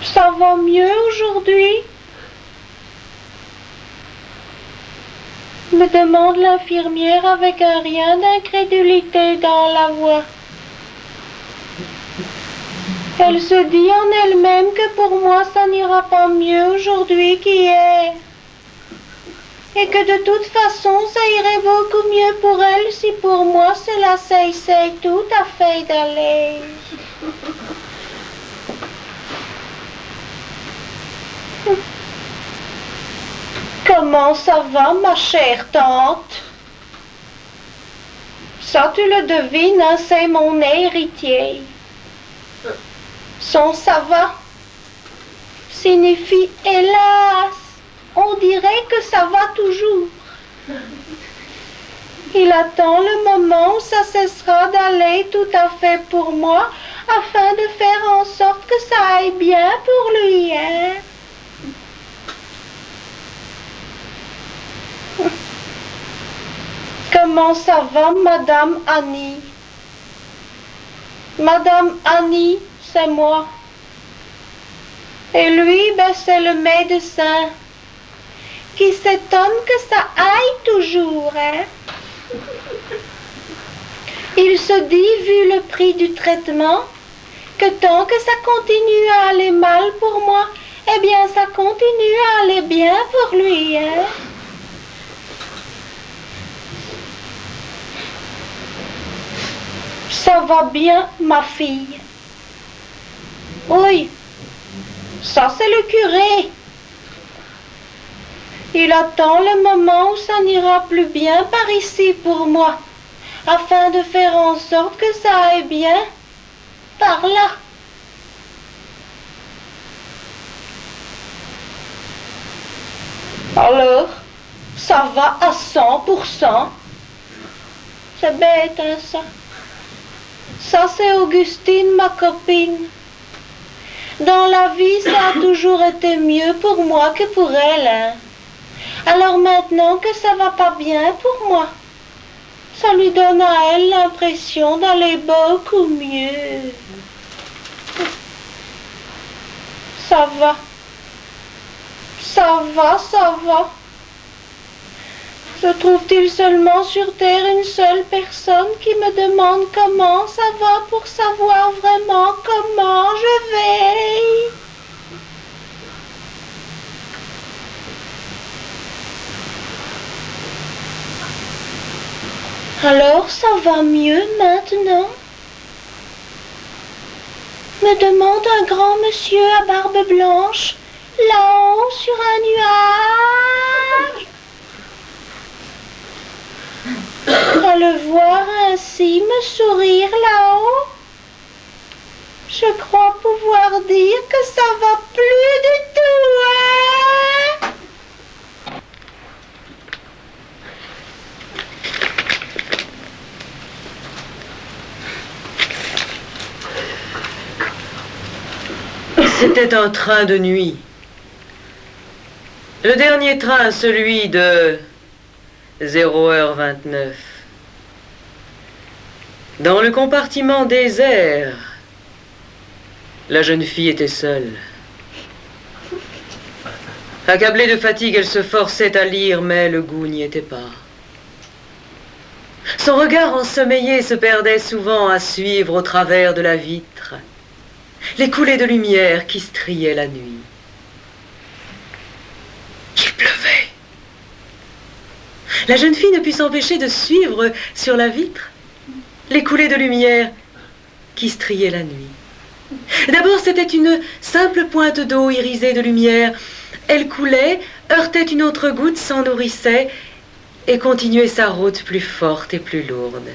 Ça va mieux aujourd'hui? Me demande l'infirmière avec un rien d'incrédulité dans la voix. Elle se dit en elle-même que pour moi ça n'ira pas mieux aujourd'hui qu'hier. Et que de toute façon ça irait beaucoup mieux pour elle si pour moi cela cessait tout à fait d'aller. Comment ça va, ma chère tante? Ça, tu le devines, hein, c'est mon héritier. Son ça va signifie hélas. On dirait que ça va toujours. Il attend le moment où ça cessera d'aller tout à fait pour moi, afin de faire en sorte que ça aille bien pour lui, hein. Comment ça va, Madame Annie? Madame Annie, c'est moi. Et lui, ben, c'est le médecin qui s'étonne que ça aille toujours, hein. Il se dit, vu le prix du traitement, que tant que ça continue à aller mal pour moi, eh bien, ça continue à aller bien pour lui, hein. Ça va bien, ma fille? Oui, ça c'est le curé. Il attend le moment où ça n'ira plus bien par ici pour moi, afin de faire en sorte que ça aille bien par là. Alors, ça va à 100%. C'est bête, hein, ça. Ça, c'est Augustine, ma copine. Dans la vie, ça a toujours été mieux pour moi que pour elle, hein. Alors maintenant que ça va pas bien pour moi, ça lui donne à elle l'impression d'aller beaucoup mieux. Ça va. Ça va, ça va. Se trouve-t-il seulement sur Terre une seule personne qui me demande comment ça va pour savoir vraiment comment je vais? Alors ça va mieux maintenant? Me demande un grand monsieur à barbe blanche, là-haut sur un nuage. À le voir ainsi me sourire là-haut, je crois pouvoir dire que ça va plus du tout, hein? C'était un train de nuit. Le dernier train, celui de 0h29. Dans le compartiment désert, la jeune fille était seule. Accablée de fatigue, elle se forçait à lire, mais le goût n'y était pas. Son regard ensommeillé se perdait souvent à suivre au travers de la vitre les coulées de lumière qui striaient la nuit. Il pleuvait. La jeune fille ne put s'empêcher de suivre sur la vitre les coulées de lumière qui striaient la nuit. D'abord, c'était une simple pointe d'eau irisée de lumière. Elle coulait, heurtait une autre goutte, s'en nourrissait et continuait sa route plus forte et plus lourde.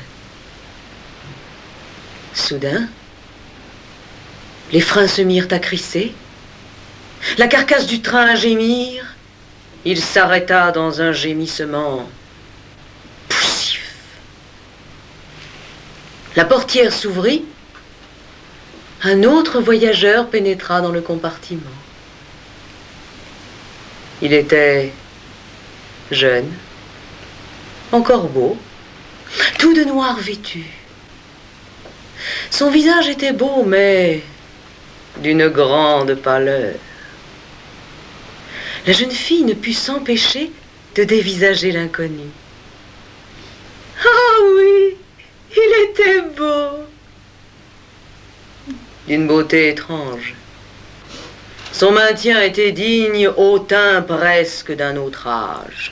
Soudain, les freins se mirent à crisser, la carcasse du train à gémir. Il s'arrêta dans un gémissement poussif. La portière s'ouvrit. Un autre voyageur pénétra dans le compartiment. Il était jeune, encore beau, tout de noir vêtu. Son visage était beau, mais d'une grande pâleur. La jeune fille ne put s'empêcher de dévisager l'inconnu. Ah oui, il était beau, d'une beauté étrange. Son maintien était digne au teint presque d'un autre âge.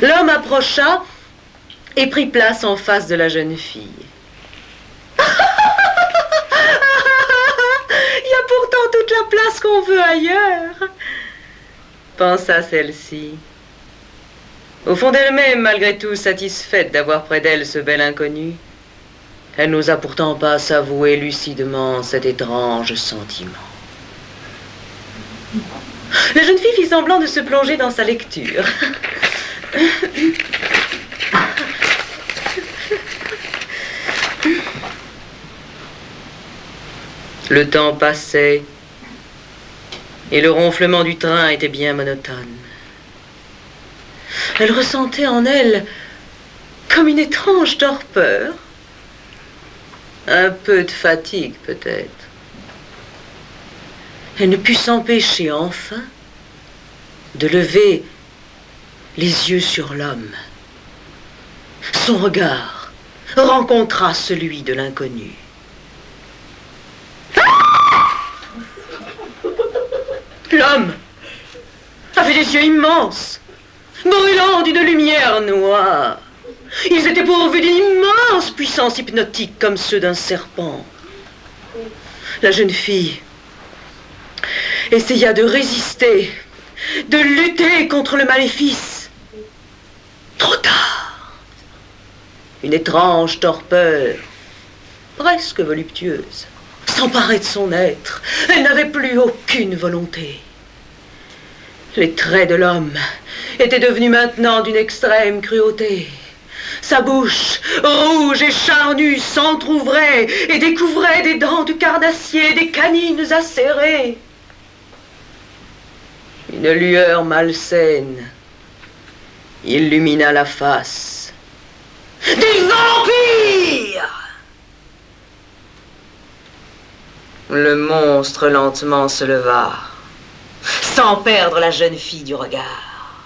L'homme approcha et prit place en face de la jeune fille. Il y a pourtant toute la place qu'on veut ailleurs, pensa celle-ci. Au fond d'elle-même, malgré tout satisfaite d'avoir près d'elle ce bel inconnu, elle n'osa pourtant pas s'avouer lucidement cet étrange sentiment. La jeune fille fit semblant de se plonger dans sa lecture. Le temps passait et le ronflement du train était bien monotone. Elle ressentait en elle comme une étrange torpeur, un peu de fatigue peut-être. Elle ne put s'empêcher enfin de lever les yeux sur l'homme. Son regard rencontra celui de l'inconnu. L'homme avait des yeux immenses, brûlants d'une lumière noire. Ils étaient pourvus d'une immense puissance hypnotique comme ceux d'un serpent. La jeune fille essaya de résister, de lutter contre le maléfice. Trop tard. Une étrange torpeur, presque voluptueuse, s'emparait de son être. Elle n'avait plus aucune volonté. Les traits de l'homme étaient devenus maintenant d'une extrême cruauté. Sa bouche, rouge et charnue, s'entr'ouvrait et découvrait des dents de carnassier, des canines acérées. Une lueur malsaine illumina la face. Des vampires! Le monstre lentement se leva, sans perdre la jeune fille du regard.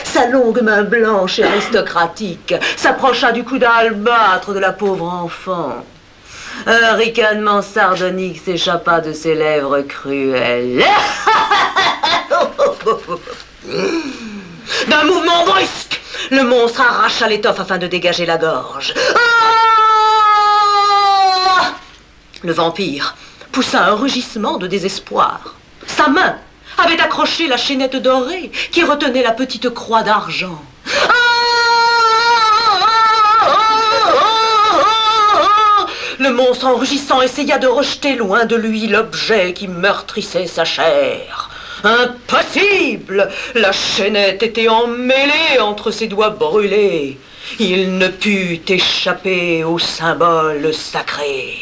Sa longue main blanche et aristocratique s'approcha du cou d'albâtre de la pauvre enfant. Un ricanement sardonique s'échappa de ses lèvres cruelles. D'un mouvement brusque, le monstre arracha l'étoffe afin de dégager la gorge. Ah! Le vampire poussa un rugissement de désespoir. Sa main avait accroché la chaînette dorée qui retenait la petite croix d'argent. Le monstre, en rugissant, essaya de rejeter loin de lui l'objet qui meurtrissait sa chair. Impossible! La chaînette était emmêlée entre ses doigts brûlés. Il ne put échapper au symbole sacré.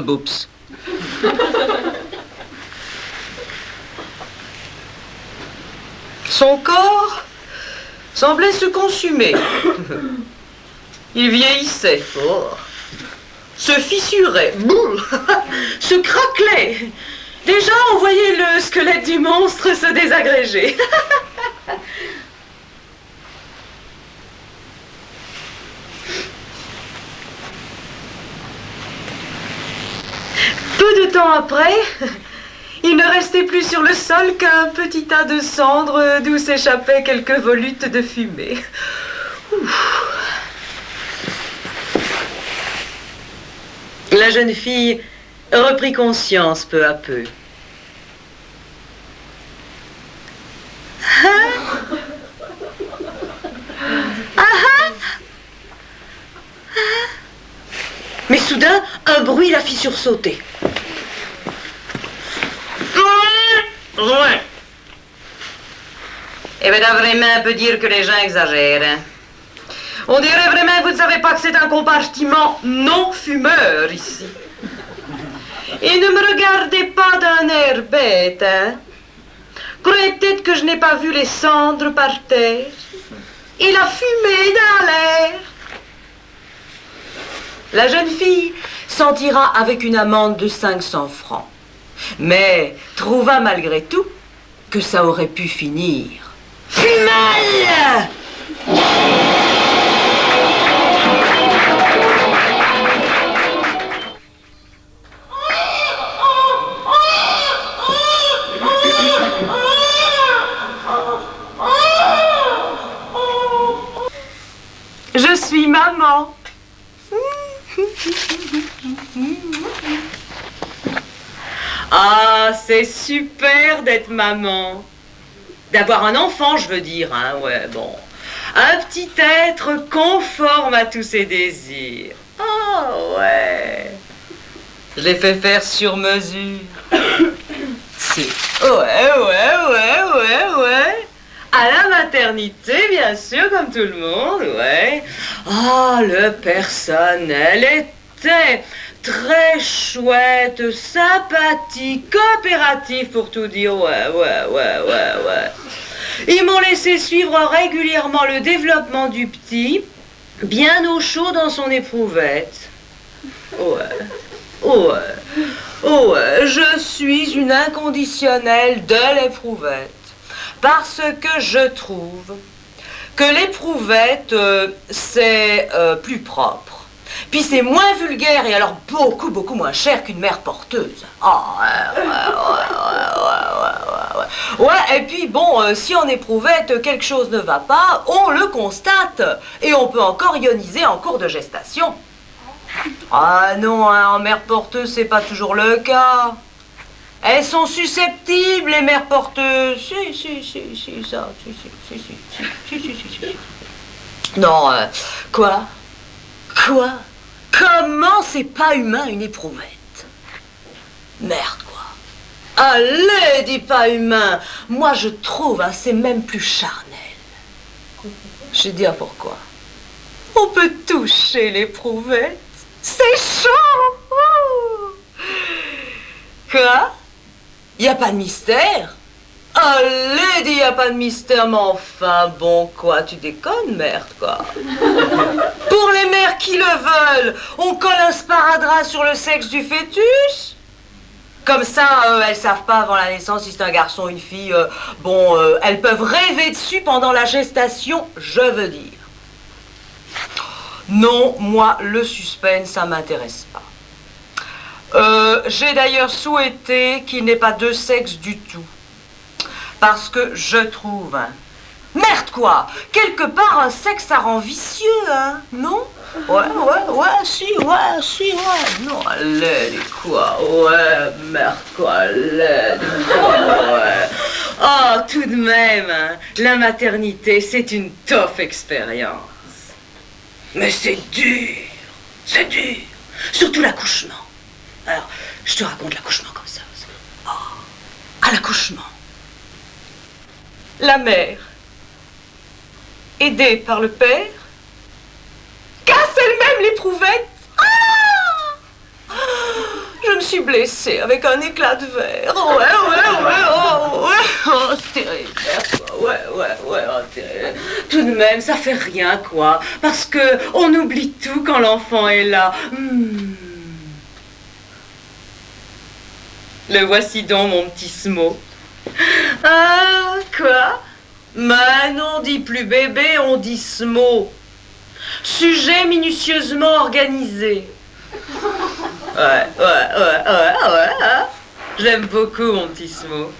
Boups. Son corps semblait se consumer. Il vieillissait, se fissurait, se craquelait. Déjà, on voyait le squelette du monstre se désagréger. Peu de temps après, il ne restait plus sur le sol qu'un petit tas de cendres d'où s'échappaient quelques volutes de fumée. Ouf. La jeune fille reprit conscience peu à peu. Mais soudain, un bruit la fit sursauter. Ouais. Eh bien, vraiment, on peut dire que les gens exagèrent. Hein. On dirait vraiment que vous ne savez pas que c'est un compartiment non-fumeur ici. Et ne me regardez pas d'un air bête, hein. Croyez peut-être que je n'ai pas vu les cendres par terre. et la fumée dans l'air. La jeune fille s'en tira avec une amende de 500 francs, mais trouva malgré tout que ça aurait pu finir mal. Je suis maman. Ah, c'est super d'être maman. D'avoir un enfant, je veux dire, hein, ouais, bon. Un petit être conforme à tous ses désirs. Oh, ouais. Je l'ai fait faire sur mesure. Si. Ouais. À la maternité, bien sûr, comme tout le monde, ouais. Ah, le personnel était très chouette, sympathique, coopératif pour tout dire, ouais. Ils m'ont laissé suivre régulièrement le développement du petit, bien au chaud dans son éprouvette. Ouais, je suis une inconditionnelle de l'éprouvette. Parce que je trouve que l'éprouvette, c'est plus propre. Puis c'est moins vulgaire et alors beaucoup moins cher qu'une mère porteuse. Ouais, et puis bon, si en éprouvette quelque chose ne va pas, on le constate. Et on peut encore ioniser en cours de gestation. Ah non, hein, en mère porteuse, c'est pas toujours le cas. Elles sont susceptibles, les mères porteuses. Si. Non, quoi? Comment c'est pas humain une éprouvette? Merde, quoi. Allez, dis pas humain. Moi, je trouve, hein, c'est même plus charnel. Je vais dire pourquoi. On peut toucher l'éprouvette. C'est chaud. Quoi? Y a pas de mystère? Allez, dis, y a pas de mystère, mais enfin, bon, quoi, tu déconnes, merde, quoi. Pour les mères qui le veulent, on colle un sparadrap sur le sexe du fœtus. Comme ça, elles savent pas avant la naissance si c'est un garçon ou une fille. Elles peuvent rêver dessus pendant la gestation, je veux dire. Non, moi, le suspense, ça m'intéresse pas. J'ai d'ailleurs souhaité qu'il n'ait pas deux sexes du tout. Parce que je trouve, hein, merde quoi, quelque part un sexe ça rend vicieux, hein, non? Ouais, non, allez, quoi, ouais, merde quoi, laide, ouais. Oh, tout de même, hein, la maternité, c'est une tough expérience. Mais c'est dur, surtout l'accouchement. Alors, je te raconte l'accouchement comme ça. À l'accouchement, la mère, aidée par le père, casse elle-même l'éprouvette. Je me suis blessée avec un éclat de verre. C'est terrible. Terrible. Tout de même, ça fait rien, quoi. Parce que on oublie tout quand l'enfant est là. Le voici donc, mon petit Smo. Ah, quoi? Mais non, on dit plus bébé, on dit Smo. Sujet minutieusement organisé. Ouais. J'aime beaucoup, mon petit Smo.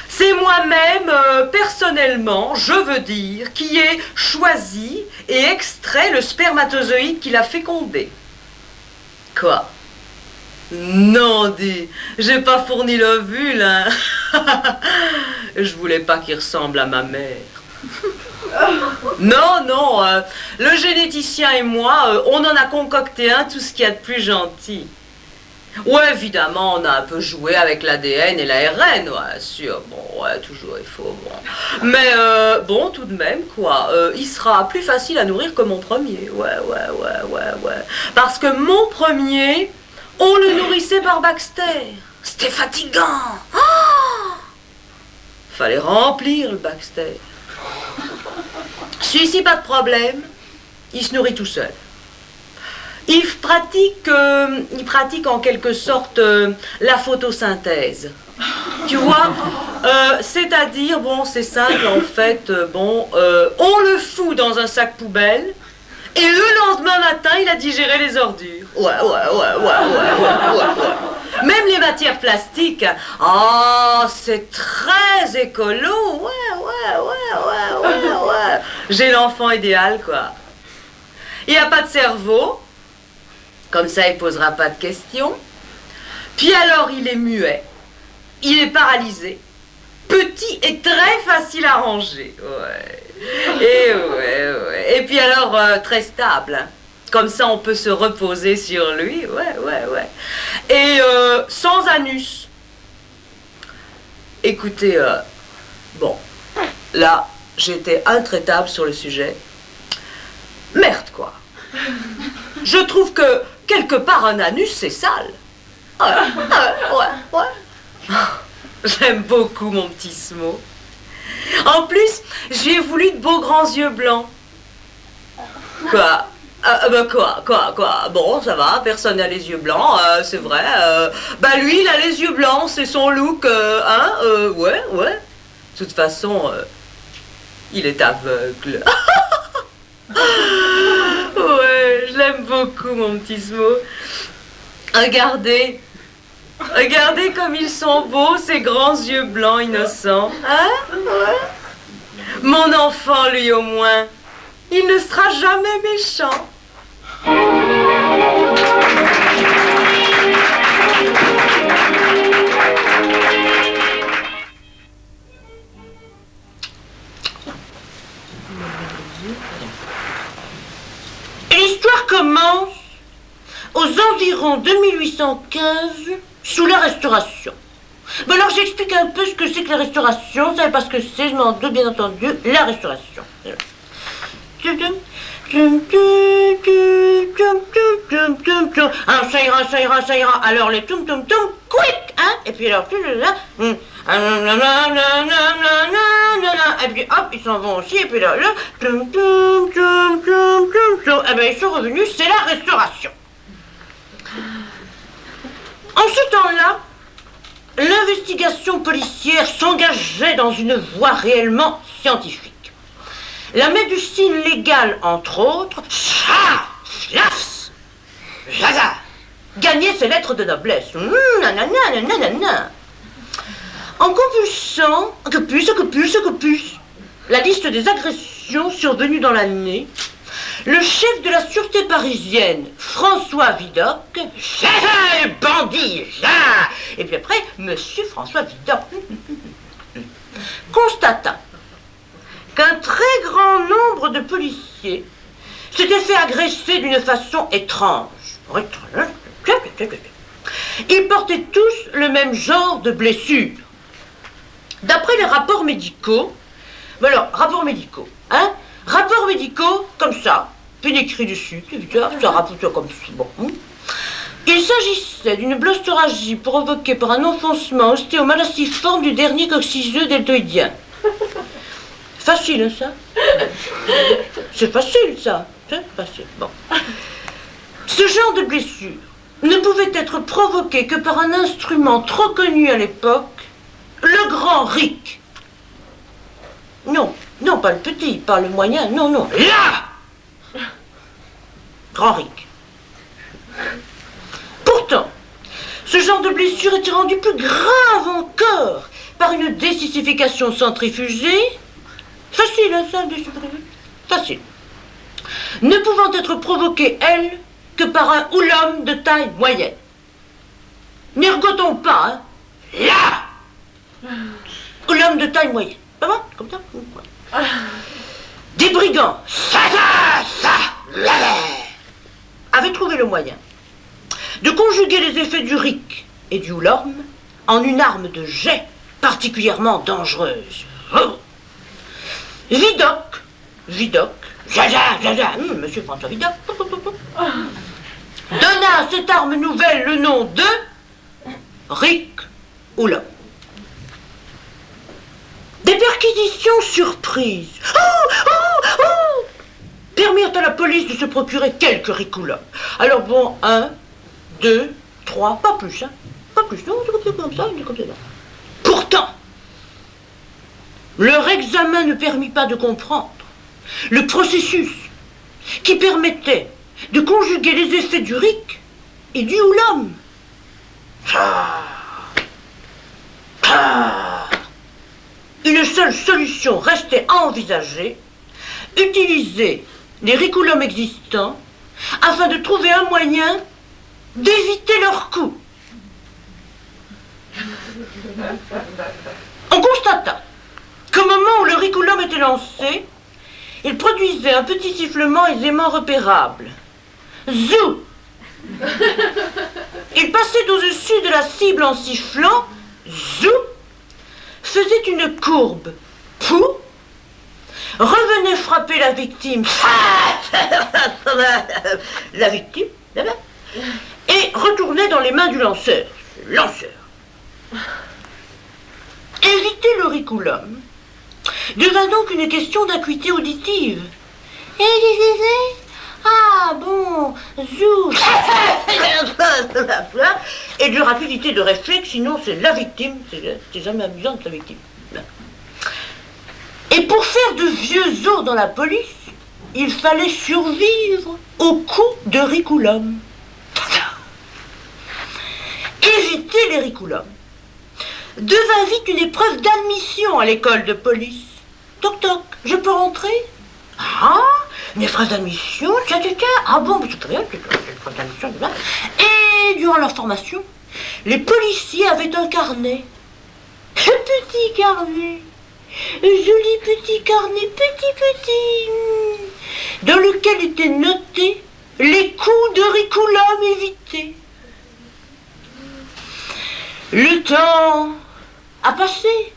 C'est moi-même, personnellement, je veux dire, qui ai choisi et extrait le spermatozoïde qui l'a fécondé. Quoi? Non, dis, j'ai pas fourni l'ovule, hein. Je voulais pas qu'il ressemble à ma mère. Non, le généticien et moi, on en a concocté un, tout ce qu'il y a de plus gentil. Ouais, évidemment, on a un peu joué avec l'ADN et l'ARN, ouais, sûr, bon, ouais, toujours il faut, bon. Mais, bon, tout de même, quoi, il sera plus facile à nourrir que mon premier, ouais. Parce que mon premier, on le nourrissait par Baxter. C'était fatigant. Fallait remplir le Baxter. Celui-ci, pas de problème, il se nourrit tout seul. Il pratique en quelque sorte la photosynthèse. Tu vois, c'est-à-dire, bon, c'est simple en fait, on le fout dans un sac poubelle et le lendemain matin, il a digéré les ordures. Ouais. Même les matières plastiques, oh, c'est très écolo. Ouais. J'ai l'enfant idéal, quoi. Il n'y a pas de cerveau. Comme ça, il ne posera pas de questions. Puis alors, il est muet. Il est paralysé. Petit et très facile à ranger. Et puis alors, très stable. Comme ça, on peut se reposer sur lui. Ouais. Et sans anus. Écoutez, bon, là, j'étais intraitable sur le sujet. Merde, quoi. Je trouve que, quelque part, un anus, c'est sale. Ouais. J'aime beaucoup mon petit Smo. En plus, j'ai voulu de beaux grands yeux blancs. Quoi? Quoi? Bon, ça va, personne n'a les yeux blancs, c'est vrai. Lui, il a les yeux blancs, c'est son look, ouais. De toute façon, il est aveugle. Ouais, je l'aime beaucoup, mon petit Smo. Regardez comme ils sont beaux, ces grands yeux blancs innocents. Ouais. Mon enfant, lui, au moins, il ne sera jamais méchant. L'histoire commence aux environs de 1815, sous la Restauration. Ben alors j'explique un peu ce que c'est que la Restauration, vous savez pas ce que c'est, je m'en doute bien entendu, la Restauration. Alors ça ira, alors les tum-tum-tum, quick, hein, et puis alors, et puis hop, ils s'en vont aussi, et puis là, eh ben ils sont revenus, c'est la Restauration. En ce temps-là, l'investigation policière s'engageait dans une voie réellement scientifique. La médecine légale, entre autres, gagnait ses lettres de noblesse. En compulsant, que puce, la liste des agressions survenues dans l'année, le chef de la sûreté parisienne, François Vidocq, bandit, et puis après, monsieur François Vidocq, constata qu'un très grand nombre de policiers s'étaient fait agresser d'une façon étrange. Ils portaient tous le même genre de blessures. D'après les rapports médicaux, rapports médicaux, comme ça, puis écrit dessus, ça rapporte comme ça, bon. Il s'agissait d'une blastoragie provoquée par un enfoncement ostéomalaciforme du dernier coccygieux deltoïdien. Facile, hein, ça? C'est facile, ça. C'est facile, bon. Ce genre de blessure ne pouvait être provoqué que par un instrument trop connu à l'époque, le grand RIC. Non, pas le petit, pas le moyen, non, là! Grand RIC. Pourtant, ce genre de blessure était rendu plus grave encore par une désissification centrifugée. Facile, hein, ça, facile. Ne pouvant être provoquée, elle, que par un houlhomme de taille moyenne. N'ergotons pas, hein. Là! Houlhomme de taille moyenne. Pas mal, comme ça? Des brigands, avaient trouvé le moyen de conjuguer les effets du RIC et du houlhomme en une arme de jet particulièrement dangereuse. Vidocq, monsieur François Vidocq, donna à cette arme nouvelle le nom de RIC houlhomme. Des perquisitions surprises. permirent à la police de se procurer quelques ricoulums. Alors bon, 1, 2, 3, pas plus, hein. Pas plus, non, c'est comme ça, c'est comme ça. Pourtant, leur examen ne permit pas de comprendre le processus qui permettait de conjuguer les effets du ric et du houlum. Une seule solution restait à envisager, utiliser les ricoulums existants afin de trouver un moyen d'éviter leur coup. On constata qu'au moment où le ricoulum était lancé, il produisait un petit sifflement aisément repérable. Zou! Il passait au-dessus de la cible en sifflant, zou, faisait une courbe, pou, revenait frapper la victime, la victime, et retournait dans les mains du lanceur. Lanceur. Éviter le ricoulum devint donc une question d'acuité auditive. Ah bon, zou, et de rapidité de réflexe, sinon c'est la victime, c'est jamais amusant la victime. Et pour faire de vieux os dans la police, il fallait survivre au coup de ricoulum. Éviter les ricoulums devint vite une épreuve d'admission à l'école de police. Toc toc, je peux rentrer? Ah, une épreuve d'admission, tiens, ah bon, mais c'est rien, c'est une épreuve d'admission, et durant leur formation, les policiers avaient un carnet. Un petit carnet, un joli petit carnet, petit, dans lequel étaient notés les coups de ricoulum évités. Le temps a passé.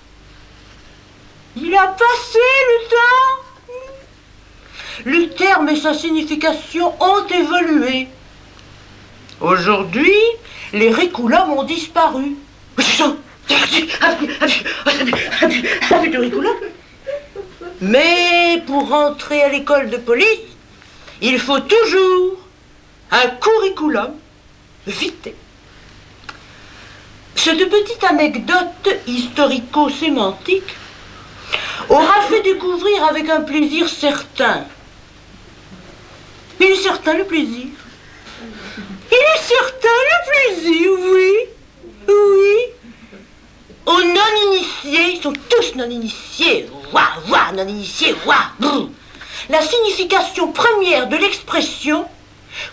Il a passé le temps. Le terme et sa signification ont évolué. Aujourd'hui, les ricoulums ont disparu. Mais pour rentrer à l'école de police, il faut toujours un curriculum vitae. Cette petite anecdote historico-sémantique aura fait découvrir avec un plaisir certain. Il est certain le plaisir. Il est certain le plaisir, oui. Oui. Aux non-initiés, ils sont tous non-initiés. Ouah, non-initiés, ouah. La signification première de l'expression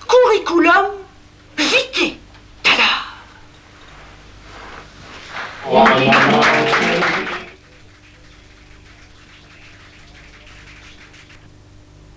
curriculum vitae. Tada!